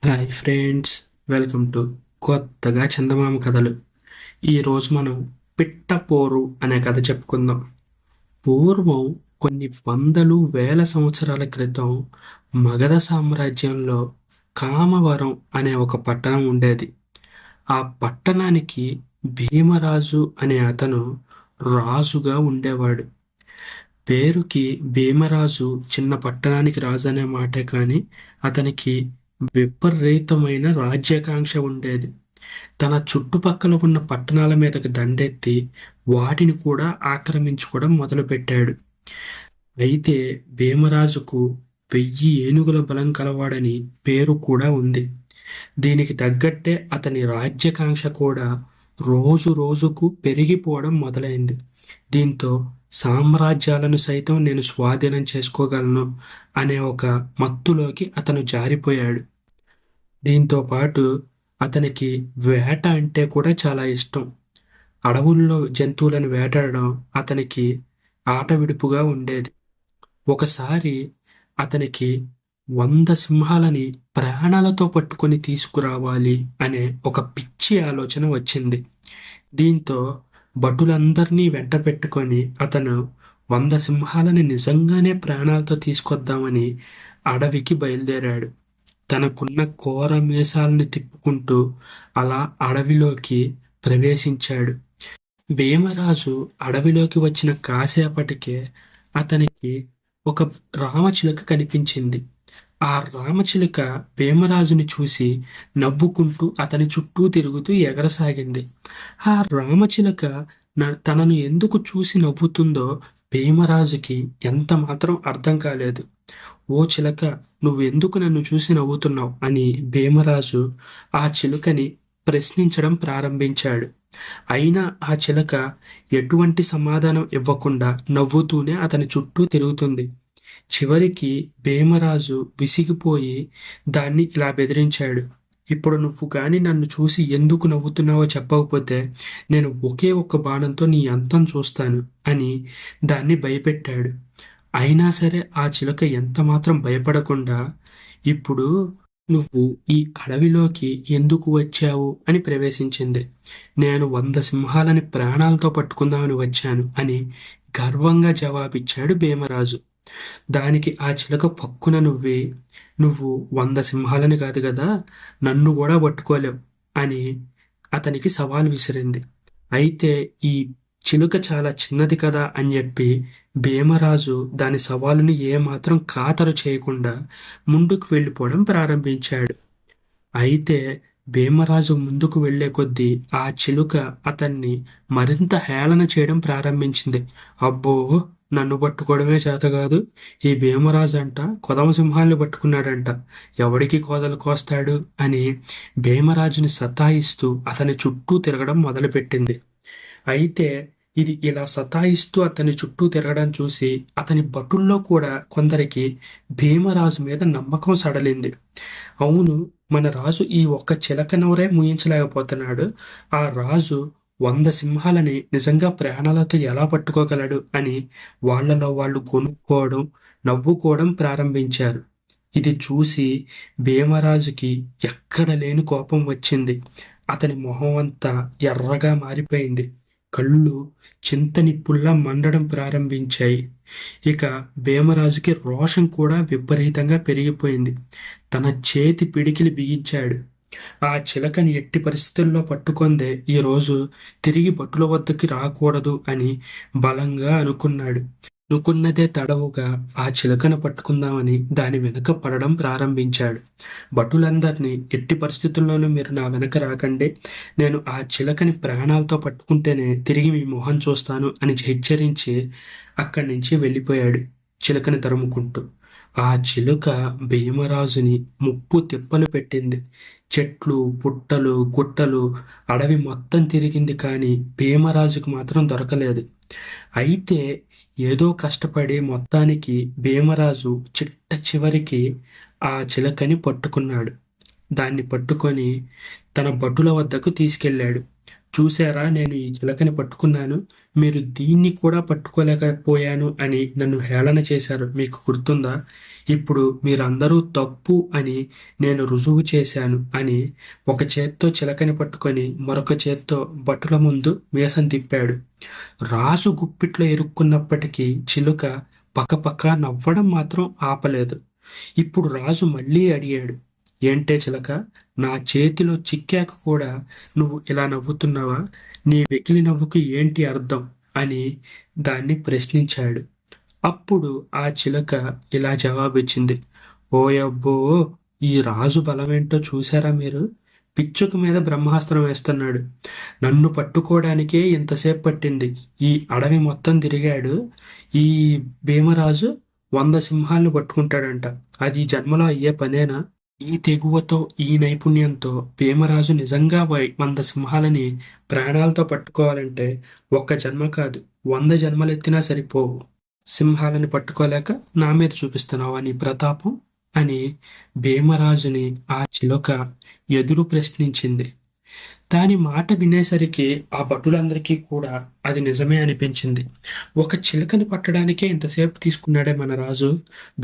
Hi friends, welcome to కొత్తగా చందమామ కథలు. ఈరోజు మనం పిట్టపోరు అనే కథ చెప్పుకుందాం. పూర్వం కొన్ని వందలు వేల సంవత్సరాల క్రితం మగధ సామ్రాజ్యంలో కామవరం అనే ఒక పట్టణం ఉండేది. ఆ పట్టణానికి భీమరాజు అనే అతను రాజుగా ఉండేవాడు. పేరుకి భీమరాజు చిన్న పట్టణానికి రాజు అనే మాటే కానీ అతనికి విపరీతమైన రాజ్యాకాంక్ష ఉండేది. తన చుట్టుపక్కల ఉన్న పట్టణాల మీదకి దండెత్తి వాటిని కూడా ఆక్రమించుకోవడం మొదలుపెట్టాడు. అయితే భీమరాజుకు 1000 ఏనుగుల బలం కలవాడని పేరు కూడా ఉంది. దీనికి తగ్గట్టే అతని రాజ్యాకాంక్ష కూడా రోజు రోజుకు పెరిగిపోవడం మొదలైంది. దీంతో సామ్రాజ్యాలను సైతం నేను స్వాధీనం చేసుకోగలను అనే ఒక మత్తులోకి అతను జారిపోయాడు. దీంతో పాటు అతనికి వేట అంటే కూడా చాలా ఇష్టం. అడవుల్లో జంతువులను వేటాడడం అతనికి ఆట విడుపుగా ఉండేది. ఒకసారి అతనికి 100 సింహాలని ప్రాణాలతో పట్టుకొని తీసుకురావాలి అనే ఒక పిచ్చి ఆలోచన వచ్చింది. దీంతో భటులందరినీ వెంట పెట్టుకొని అతను 100 సింహాలని నిజంగానే ప్రాణాలతో తీసుకొద్దామని అడవికి బయలుదేరాడు. తనకున్న కోర మీసాలను తిప్పుకుంటూ అలా అడవిలోకి ప్రవేశించాడు. భీమరాజు అడవిలోకి వచ్చిన కాసేపటికే అతనికి ఒక రామచిలుక కనిపించింది. ఆ రామచిలుక భీమరాజుని చూసి నవ్వుకుంటూ అతని చుట్టూ తిరుగుతూ ఎగరసాగింది. ఆ రామచిలుక తనను ఎందుకు చూసి నవ్వుతుందో భీమరాజుకి ఎంత మాత్రం అర్థం కాలేదు. ఓ చిలక, నువ్వెందుకు నన్ను చూసి నవ్వుతున్నావు అని భీమరాజు ఆ చిలుకని ప్రశ్నించడం ప్రారంభించాడు. అయినా ఆ చిలక ఎటువంటి సమాధానం ఇవ్వకుండా నవ్వుతూనే అతని చుట్టూ తిరుగుతుంది. చివరికి భీమరాజు విసిగిపోయి దాన్ని ఇలా బెదిరించాడు. ఇప్పుడు నువ్వు కానీ నన్ను చూసి ఎందుకు నవ్వుతున్నావో చెప్పకపోతే నేను ఒకే ఒక్క బాణంతో నీ అంతం చూస్తాను అని దాన్ని భయపెట్టాడు. అయినా సరే ఆ చిలుక ఎంతమాత్రం భయపడకుండా, ఇప్పుడు నువ్వు ఈ అడవిలోకి ఎందుకు వచ్చావు అని ప్రవేశించింది. నేను 100 సింహాలని ప్రాణాలతో పట్టుకుందామని వచ్చాను అని గర్వంగా జవాబిచ్చాడు భీమరాజు. దానికి ఆ చిలక పక్కున నవ్వి, నువ్వు 100 సింహాలని కాదు కదా, నన్ను కూడా పట్టుకోలేవు అని అతనికి సవాల్ విసిరింది. అయితే ఈ చిలుక చాలా చిన్నది కదా అని చెప్పి భీమరాజు దాని సవాలుని ఏమాత్రం ఖాతరు చేయకుండా ముందుకు వెళ్ళిపోవడం ప్రారంభించాడు. అయితే భీమరాజు ముందుకు వెళ్లే కొద్దీ ఆ చిలుక అతన్ని మరింత హేళన చేయడం ప్రారంభించింది. అబ్బో, నన్ను పట్టుకోవడమే చేతకాదు, ఈ భీమరాజు అంట కొదమ సింహాల్ని పట్టుకున్నాడంట, ఎవడికి కోదలు కోస్తాడు అని భీమరాజుని సతాయిస్తూ అతని చుట్టూ తిరగడం మొదలుపెట్టింది. అయితే ఇది ఇలా సతాయిస్తూ అతని చుట్టూ తిరగడం చూసి అతని భటుల్లో కూడా కొందరికి భీమరాజు మీద నమ్మకం సడలింది. అవును, మన రాజు ఈ ఒక్క చిలకనవరే ముయించలేకపోతున్నాడు, ఆ రాజు 100 సింహాలని నిజంగా ప్రాణాలతో ఎలా పట్టుకోగలడు అని వాళ్ళలో వాళ్ళు కొనుక్కోవడం, నవ్వుకోవడం ప్రారంభించారు. ఇది చూసి భీమరాజుకి ఎక్కడ లేని కోపం వచ్చింది. అతని మొహం అంతా ఎర్రగా మారిపోయింది. కళ్ళు చింతనిప్పుల్లా మండడం ప్రారంభించాయి. ఇక భీమరాజుకి రోషం కూడా విపరీతంగా పెరిగిపోయింది. తన చేతి పిడికిలి బిగించాడు. ఆ చిలకని ఎట్టి పరిస్థితుల్లో పట్టుకొందే ఈరోజు తిరిగి భటుల వద్దకి రాకూడదు అని బలంగా అనుకున్నాడు. అనుకున్నదే తడవుగా ఆ చిలకను పట్టుకుందామని దాని వెనుక పడడం ప్రారంభించాడు. భటులందరినీ ఎట్టి పరిస్థితుల్లోనూ మీరు నా వెనక రాకండి, నేను ఆ చిలకని ప్రాణాలతో పట్టుకుంటేనే తిరిగి మీ మొహం చూస్తాను అని హెచ్చరించి అక్కడి నుంచి వెళ్ళిపోయాడు చిలకని తరుముకుంటూ. ఆ చిలుక భీమరాజుని ముప్పు తిప్పలు పెట్టింది. చెట్లు, పుట్టలు, గుట్టలు, అడవి మొత్తం తిరిగింది, కానీ భీమరాజుకు మాత్రం దొరకలేదు. అయితే ఏదో కష్టపడి మొత్తానికి భీమరాజు చిట్ట చివరికి ఆ చిలకని పట్టుకున్నాడు. దాన్ని పట్టుకొని తన భటుల వద్దకు తీసుకెళ్ళాడు. చూసారా, నేను ఈ చిలకని పట్టుకున్నాను. మీరు దీన్ని కూడా పట్టుకోలేకపోయాను అని నన్ను హేళన చేశారు. మీకు గుర్తుందా? ఇప్పుడు మీరందరూ తప్పు అని నేను రుజువు చేశాను అని ఒక చేత్తో చిలకని పట్టుకొని మరొక చేత్తో భటుల ముందు మీసం తిప్పాడు. రాజు గుప్పిట్లో ఇరుక్కున్నప్పటికీ చిలుక పకపక నవ్వడం మాత్రం ఆపలేదు. ఇప్పుడు రాజు మళ్ళీ అడిగాడు, ఏంటే చిలక, నా చేతిలో చిక్కాక కూడా నువ్వు ఇలా నవ్వుతున్నావా? నీ వెకిలి నవ్వుకి ఏంటి అర్థం అని దాన్ని ప్రశ్నించాడు. అప్పుడు ఆ చిలక ఇలా జవాబిచ్చింది, ఓయబ్బో, ఈ రాజు బలమేంటో చూశారా మీరు? పిచ్చుక మీద బ్రహ్మాస్త్రం వేస్తున్నాడు. నన్ను పట్టుకోవడానికే ఇంతసేపు పట్టింది. ఈ అడవి మొత్తం తిరిగాడు. ఈ భీమరాజు 100 సింహాలను పట్టుకుంటాడంట. అది ఈ జన్మలో అయ్యే పనేనా? ఈ తెగువతో, ఈ నైపుణ్యంతో భీమరాజు నిజంగా 100 సింహాలని ప్రాణాలతో పట్టుకోవాలంటే ఒక్క జన్మ కాదు, 100 జన్మలెత్తినా సరిపోవు. సింహాలని పట్టుకోలేక నా మీద చూపిస్తున్నావా నీ ప్రతాపం అని భీమరాజుని ఆ చిలుక ఎదురు ప్రశ్నించింది. దాని మాట వినేసరికి ఆ భటులందరికీ కూడా అది నిజమే అనిపించింది. ఒక చిలుకని పట్టడానికే ఇంతసేపు తీసుకున్నాడే మన రాజు.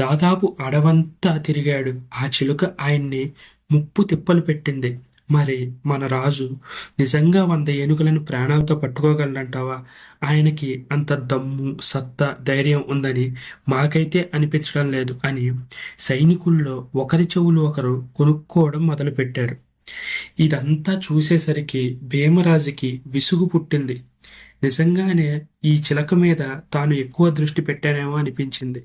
దాదాపు అడవంతా తిరిగాడు. ఆ చిలుక ఆయన్ని ముప్పు తిప్పలు పెట్టింది. మరి మన రాజు నిజంగా 100 ఏనుగులను ప్రాణాలతో పట్టుకోగలడంటావా? ఆయనకి అంత దమ్ము, సత్తా, ధైర్యం ఉందని మాకైతే అనిపించడం లేదు అని సైనికుల్లో ఒకరి చెవులు ఒకరు కొనుక్కోవడం మొదలుపెట్టారు. ఇదంతా చూసేసరికి భీమరాజుకి విసుగు పుట్టింది. నిజంగానే ఈ చిలక మీద తాను ఎక్కువ దృష్టి పెట్టానేమో అనిపించింది.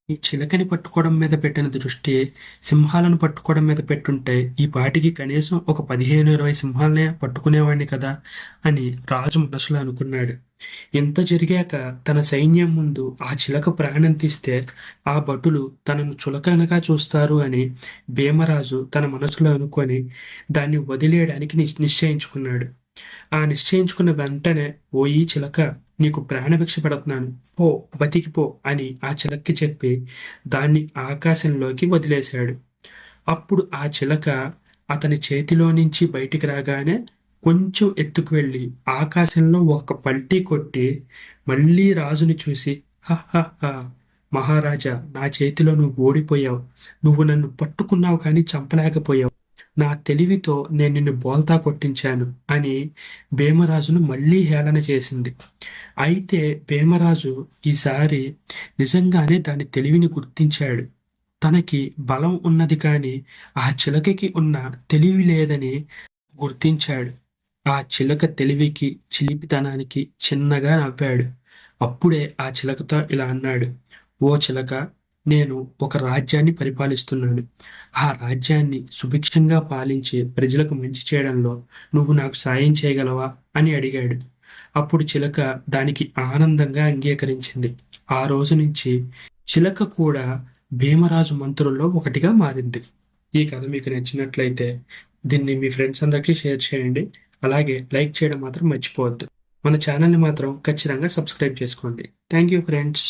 ఈ చిలకని పట్టుకోవడం మీద పెట్టిన దృష్టి సింహాలను పట్టుకోవడం మీద పెట్టుంటే ఈ పాటికి కనీసం ఒక 15-20 సింహాలనే పట్టుకునేవాడిని కదా అని రాజు మనసులో అనుకున్నాడు. ఇంత జరిగాక తన సైన్యం ముందు ఆ చిలక ప్రాణం తీస్తే ఆ భటులు తనను చులకనగా చూస్తారు అని భీమరాజు తన మనసులో అనుకొని దాన్ని వదిలేయడానికి నిశ్చయించుకున్నాడు. ఆ నిశ్చయించుకున్న వెంటనే, ఓ ఈ చిలక, నీకు ప్రాణభిక్ష పెడుతున్నాను, పో, బతికిపో అని ఆ చిలక్కి చెప్పి దాన్ని ఆకాశంలోకి వదిలేశాడు. అప్పుడు ఆ చిలక అతని చేతిలో నుంచి బయటికి రాగానే కొంచెం ఎత్తుకు వెళ్ళి ఆకాశంలో ఒక పల్టీ కొట్టి మళ్ళీ రాజుని చూసి, హహ, మహారాజా, నా చేతిలో నువ్వు ఓడిపోయావు. నువ్వు నన్ను పట్టుకున్నావు కానీ చంపలేకపోయావు. నా తెలివితో నేను నిన్ను బోల్తా కొట్టించాను అని భీమరాజును మళ్ళీ హేళన చేసింది. అయితే భీమరాజు ఈసారి నిజంగానే దాని తెలివిని గుర్తించాడు. తనకి బలం ఉన్నది కానీ ఆ చిలకకి ఉన్న తెలివి లేదని గుర్తించాడు. ఆ చిలక తెలివికి, చిలిపితనానికి చిన్నగా నవ్వాడు. అప్పుడే ఆ చిలకతో ఇలా అన్నాడు, ఓ చిలక, నేను ఒక రాజ్యాన్ని పరిపాలిస్తున్నాను. ఆ రాజ్యాన్ని సుభిక్షంగా పాలించి ప్రజలకు మంచి చేయడంలో నువ్వు నాకు సాయం చేయగలవా అని అడిగాడు. అప్పుడు చిలక దానికి ఆనందంగా అంగీకరించింది. ఆ రోజు నుంచి చిలక కూడా భీమరాజు మంత్రుల్లో ఒకటిగా మారింది. ఈ కథ మీకు నచ్చినట్లయితే దీన్ని మీ ఫ్రెండ్స్ అందరికీ షేర్ చేయండి. అలాగే లైక్ చేయడం మాత్రం మర్చిపోవద్దు. మన ఛానల్ని మాత్రం ఖచ్చితంగా సబ్స్క్రైబ్ చేసుకోండి. Thank you friends.